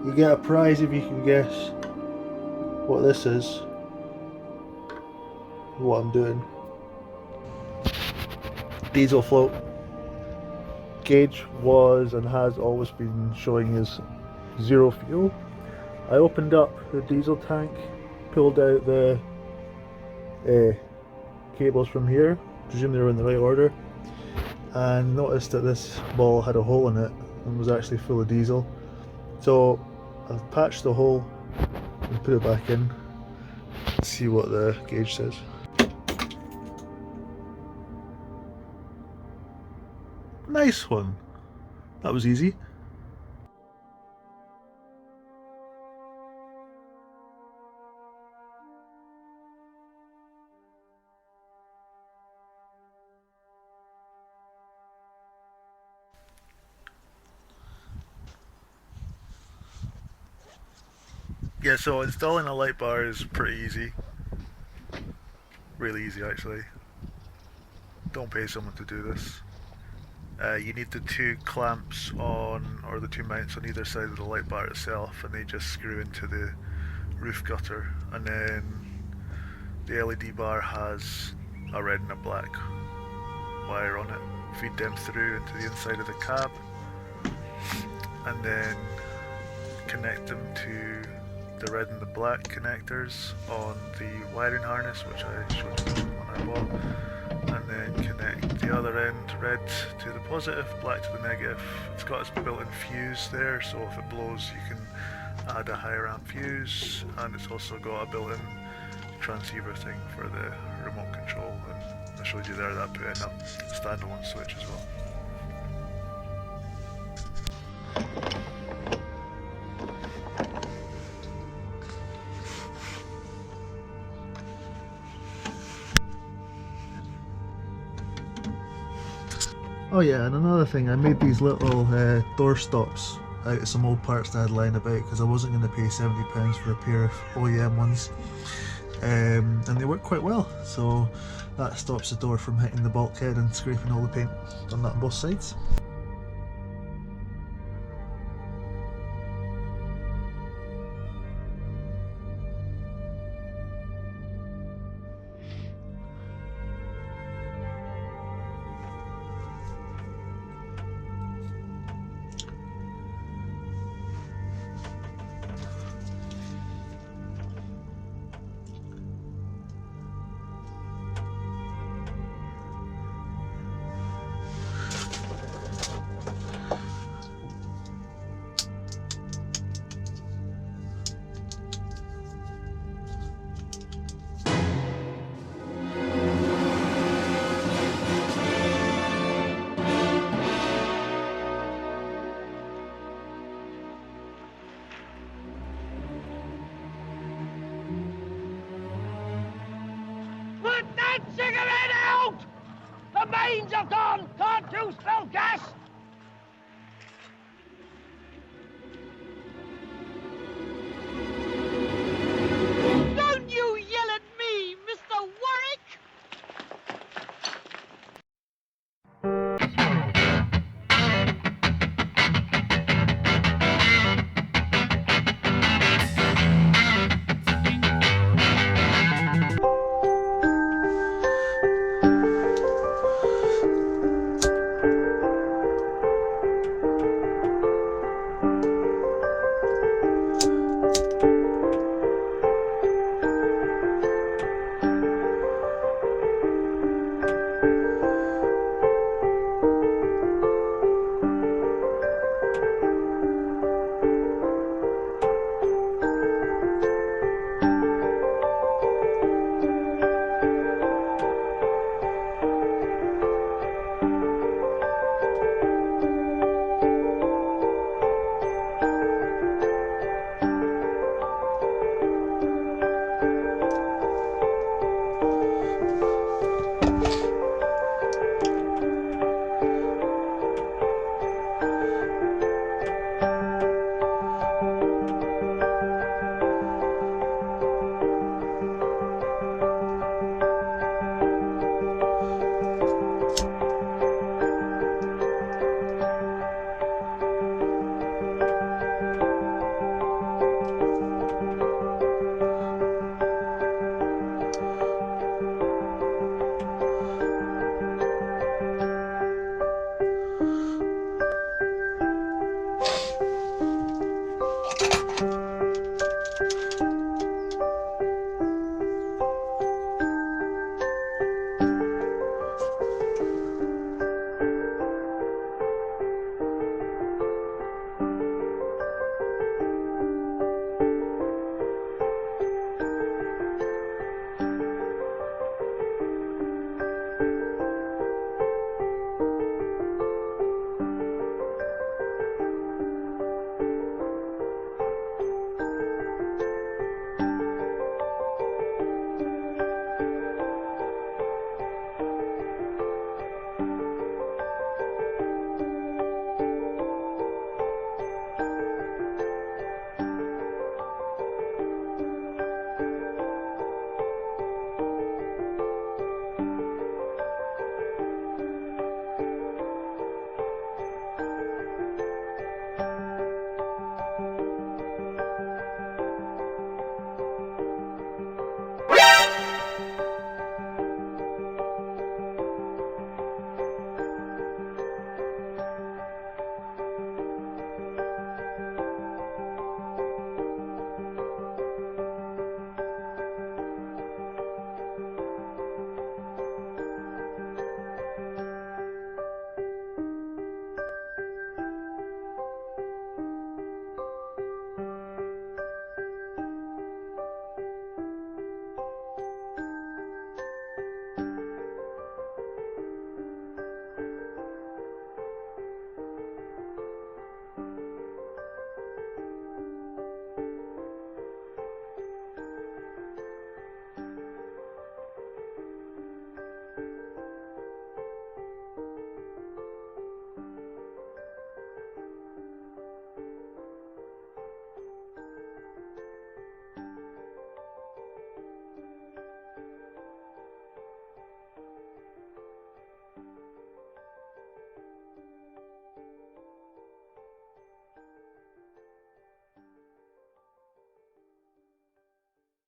You get a prize if you can guess what this is, what I'm doing. Diesel float. Gauge was and has always been showing as zero fuel. I opened up the diesel tank, pulled out the cables from here, presume they were in the right order, and noticed that this ball had a hole in it and was actually full of diesel. So I've patched the hole and put it back in. Let's see what the gauge says. Nice one. That was easy. Yeah, so installing a light bar is pretty easy. Really easy actually. Don't pay someone to do this. You need the two clamps on, or the two mounts on either side of the light bar itself, and they just screw into the roof gutter. And then the LED bar has a red and a black wire on it. Feed them through into the inside of the cab, and then connect them to the red and the black connectors on the wiring harness, which I showed you when I bought. And then connect the other end, red to the positive, black to the negative. It's got its built-in fuse there, so if it blows you can add a higher amp fuse, and it's also got a built-in transceiver thing for the remote control, and I showed you there that I put in a standalone switch as well. Oh yeah, and another thing, I made these little door stops out of some old parts that I had lying about because I wasn't going to pay £70 for a pair of OEM ones, and they work quite well, so that stops the door from hitting the bulkhead and scraping all the paint on that on both sides. Put that cigarette out! The mains are gone! Can't you smell